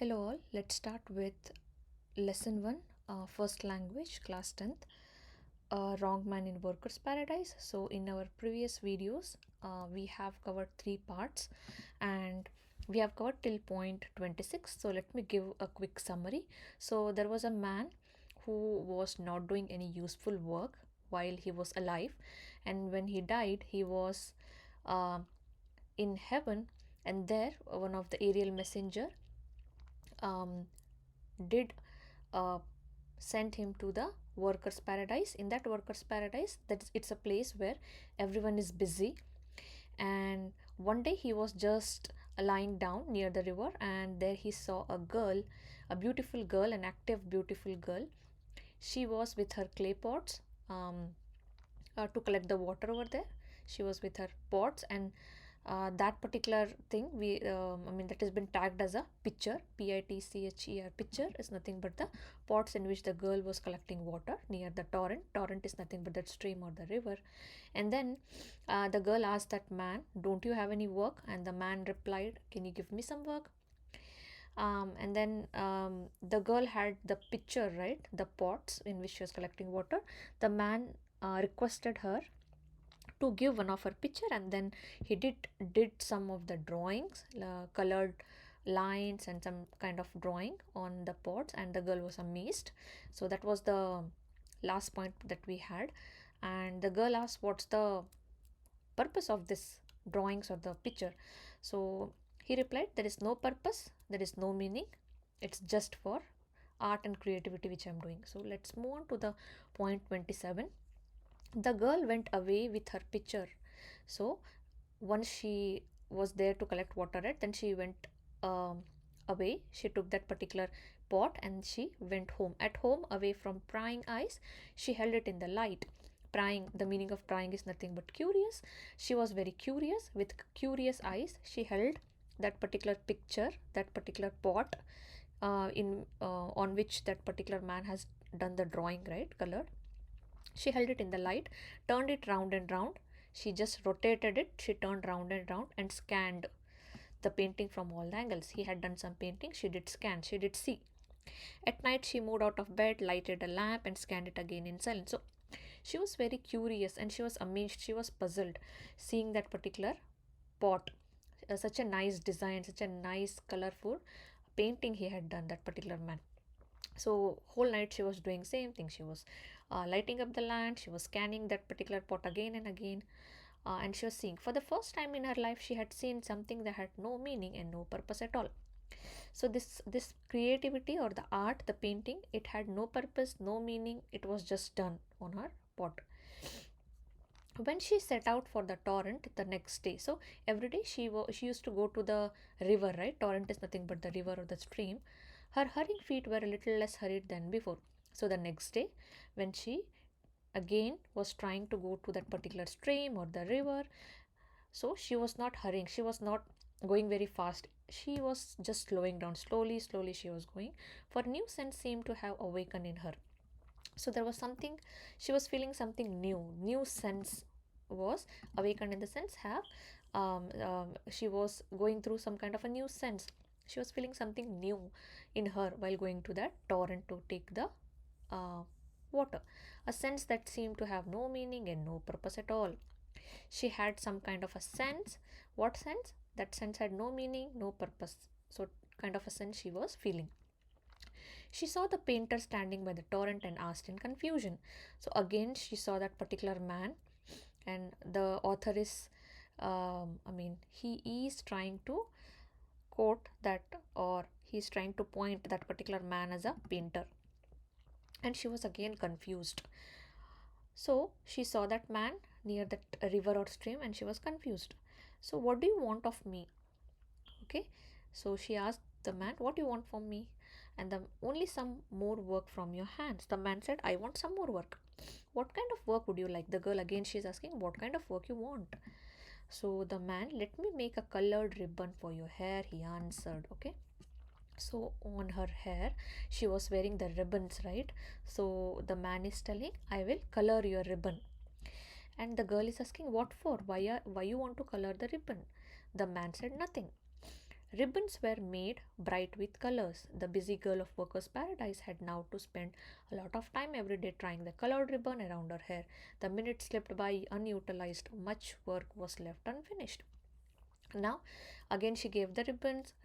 Hello all, let's start with lesson 1, first language, class 10th, wrong man in workers paradise. So in our previous videos we have covered 3 parts and we have covered till point 26. So let me give a quick summary. So there was a man who was not doing any useful work while he was alive, and when he died he was uh, in heaven, and there one of the aerial messenger um, did uh, send him to the workers paradise. In that workers paradise, it's a place where everyone is busy, and one day he was just lying down near the river, and there he saw a girl, a beautiful girl, an active beautiful girl. She was with her clay pots to collect the water over there. She was with her pots, and that particular thing that has been tagged as a pitcher, pitcher. Pitcher is nothing but the pots in which the girl was collecting water near the torrent is nothing but that stream or the river. And then the girl asked that man, don't you have any work? And the man replied, can you give me some work? And then the girl had the pitcher, right, the pots in which she was collecting water. The man requested her to give one of her picture, and then he did some of the drawings, colored lines and some kind of drawing on the pots, and the girl was amazed. So that was the last point that we had. And the girl asked, what's the purpose of this drawings or the picture? So he replied, there is no purpose, there is no meaning, it's just for art and creativity which I'm doing. So let's move on to the point 27. The girl went away with her pitcher. So once she was there to collect water, right, then she went away. She took that particular pot and she went home. At home, away from prying eyes, she held it in the light. Prying, the meaning of prying is nothing but curious. She was very curious. With curious eyes, she held that particular picture, that particular pot on which that particular man has done the drawing, right, colored. She held it in the light, turned it round and round. She just rotated it. She turned round and round and scanned the painting from all the angles. He had done some painting. She did scan. She did see. At night, she moved out of bed, lighted a lamp, and scanned it again in silence. So she was very curious and she was amazed. She was puzzled seeing that particular pot. Such a nice design, such a nice, colorful painting he had done, that particular man. So whole night she was doing same thing. She was lighting up the lamp, she was scanning that particular pot again and again, and she was seeing. For the first time in her life, she had seen something that had no meaning and no purpose at all. So this creativity or the art, the painting, it had no purpose, no meaning. It was just done on her pot. When she set out for the torrent the next day, so every day she used to go to the river, right? Torrent is nothing but the river or the stream. Her hurrying feet were a little less hurried than before. So the next day, when she again was trying to go to that particular stream or the river, so she was not hurrying, she was not going very fast, she was just slowing down. Slowly she was going, for new sense seemed to have awakened in her. So there was something, she was feeling something new sense was awakened, in the sense have she was going through some kind of a new sense. She was feeling something new in her while going to that torrent to take the uh, water, a sense that seemed to have no meaning and no purpose at all. She had some kind of a sense. What sense? That sense had no meaning, no purpose. So kind of a sense she was feeling. She saw the painter standing by the torrent and asked in confusion. So again she saw that particular man, and the author is he is trying to quote that, or he's trying to point that particular man as a painter, and she was again confused. So she saw that man near that river or stream and she was confused. So what do you want of me? Okay, so she asked the man, what do you want from me? And the only some more work from your hands. The man said, I want some more work. What kind of work would you like? The girl again, she's asking, what kind of work you want? So the man, let me make a colored ribbon for your hair, he answered. Okay, so on her hair she was wearing the ribbons, right? So the man is telling, I will color your ribbon. And the girl is asking, what for? Why you want to color the ribbon? The man said, nothing. Ribbons were made bright with colors. The busy girl of Workers' Paradise had now to spend a lot of time every day trying the colored ribbon around her hair. The minutes slipped by unutilized, much work was left unfinished. Now again she gave the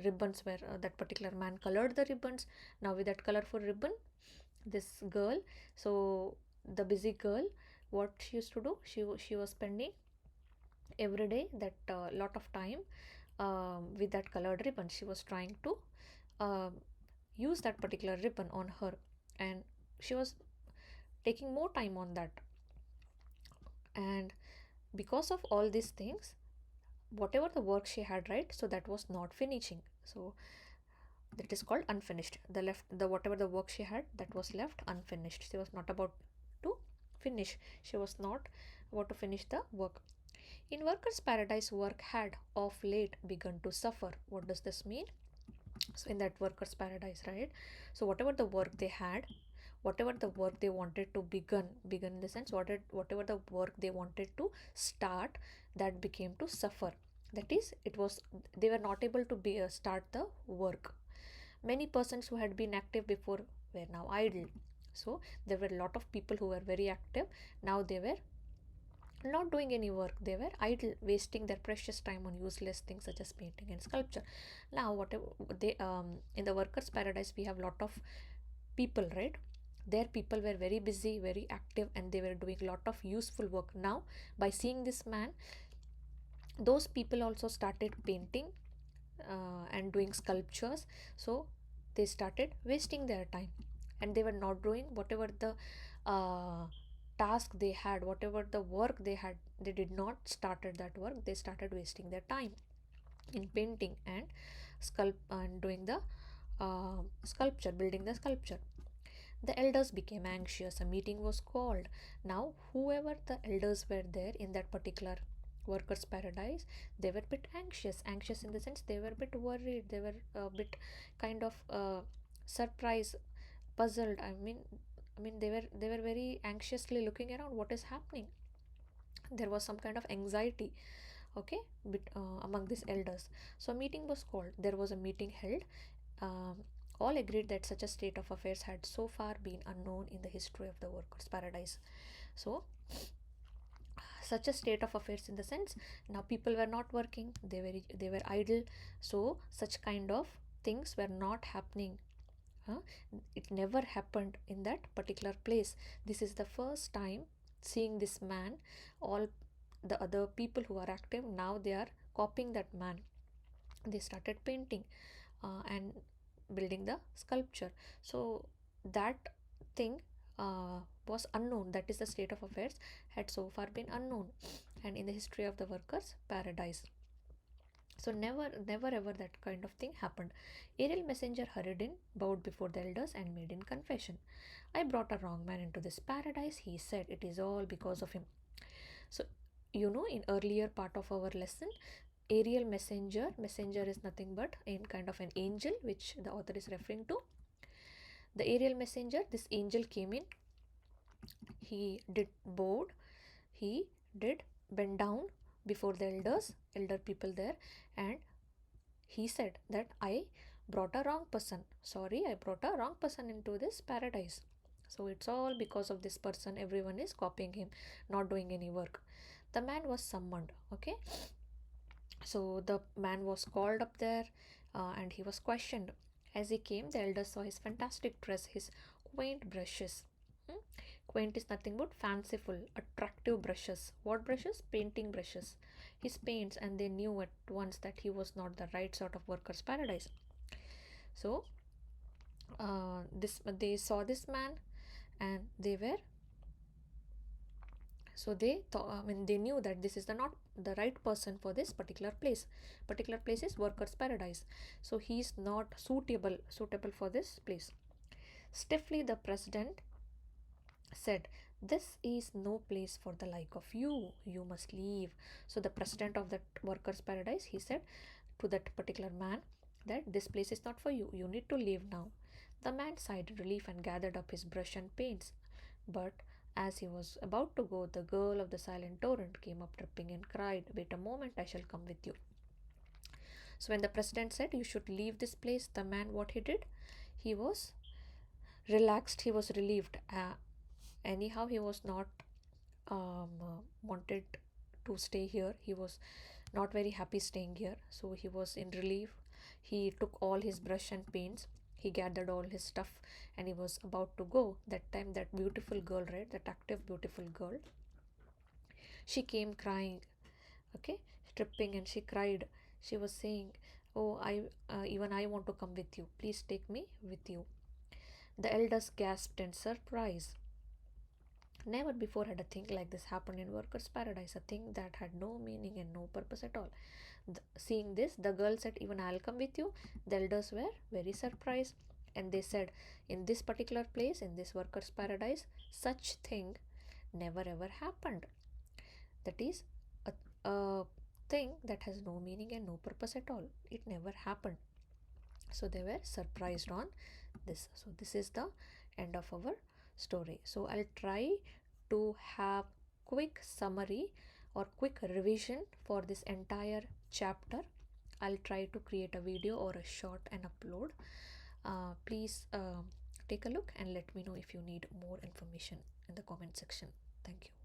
ribbons where that particular man colored the ribbons. Now with that colorful ribbon, this girl, so the busy girl, what she used to do, she was spending every day that lot of time with that colored ribbon. She was trying to uh, use that particular ribbon on her, and she was taking more time on that. And because of all these things, whatever the work she had, right, so that was not finishing. So that is called unfinished. The whatever the work she had, that was left unfinished. She was not about to finish. She was not about to finish the work. In Workers' Paradise, work had of late begun to suffer. What does this mean? So in that Workers' Paradise, right, so whatever the work they had, whatever the work they wanted to begin in the sense, whatever the work they wanted to start, that became to suffer. That is, it was, they were not able to start the work. Many persons who had been active before were now idle. So there were a lot of people who were very active. Now they were not doing any work. They were idle, wasting their precious time on useless things such as painting and sculpture. Now whatever they in the Workers' Paradise, we have lot of people, right? Their people were very busy, very active, and they were doing a lot of useful work. Now by seeing this man, those people also started painting and doing sculptures. So they started wasting their time, and they were not doing whatever the uh, task they had, whatever the work they had. They did not started that work. They started wasting their time in painting and doing the sculpture, building the sculpture. The elders became anxious. A meeting was called. Now, whoever the elders were there in that particular Workers' Paradise, they were a bit anxious. Anxious in the sense, they were a bit worried. They were a bit kind of surprised, puzzled. I mean, they were very anxiously looking around. What is happening? There was some kind of anxiety, okay, among these elders. So a meeting was called. There was a meeting held. um, all agreed that such a state of affairs had so far been unknown in the history of the Workers' Paradise. So such a state of affairs in the sense, now people were not working, they were idle. So such kind of things were not happening. huh? It never happened in that particular place. This is the first time seeing this man. All the other people who are active now, they are copying that man. They started painting and building the sculpture. So that thing was unknown. That is, the state of affairs had so far been unknown, and in the history of the Workers' Paradise. So never ever that kind of thing happened. Ariel Messenger hurried in, bowed before the elders, and made in confession. I brought a wrong man into this paradise, he said. It is all because of him. So in earlier part of our lesson, Ariel messenger is nothing but in kind of an angel, which the author is referring to. The Ariel messenger, this angel came in. He did bowed. He did bend down before the elder people there, and he said that I brought a wrong person. Sorry, I brought a wrong person into this paradise. So it's all because of this person. Everyone is copying him, not doing any work. The man was summoned. Okay, so the man was called up there, and he was questioned. As he came, the elders saw his fantastic dress, his quaint brushes. Hmm? Quaint is nothing but fanciful, attractive brushes. What brushes? Painting brushes. His paints, and they knew at once that he was not the right sort of Workers' Paradise. So, this they saw this man, and they were, so they thought, they knew that this is the not the right person for this particular place. Particular place is Workers' Paradise. So he is not suitable for this place. Stiffly the president said, this is no place for the like of you. You must leave. So the president of that Workers' Paradise, he said to that particular man that this place is not for you. You need to leave now. The man sighed relief and gathered up his brush and paints. But as he was about to go, the girl of the silent torrent came up dripping and cried, wait a moment, I shall come with you. So when the president said you should leave this place, the man, what he did, he was relaxed, he was relieved. Anyhow, he was not wanted to stay here. He was not very happy staying here, so he was in relief. He took all his brush and paints, he gathered all his stuff, and he was about to go. That time that beautiful girl, right, that active beautiful girl, she came crying, okay, tripping, and she cried. She was saying, oh, I even I want to come with you, please take me with you. The elders gasped in surprise. Never before had a thing like this happened in Workers' Paradise, a thing that had no meaning and no purpose at all. Seeing this, the girl said, even I'll come with you. The elders were very surprised, and they said, in this particular place, in this Workers' Paradise, such thing never ever happened. That is a thing that has no meaning and no purpose at all. It never happened. So they were surprised on this. So this is the end of our story. So I'll try to have quick summary or quick revision for this entire chapter. I'll try to create a video or a short and upload. Please take a look and let me know if you need more information in the comment section. Thank you.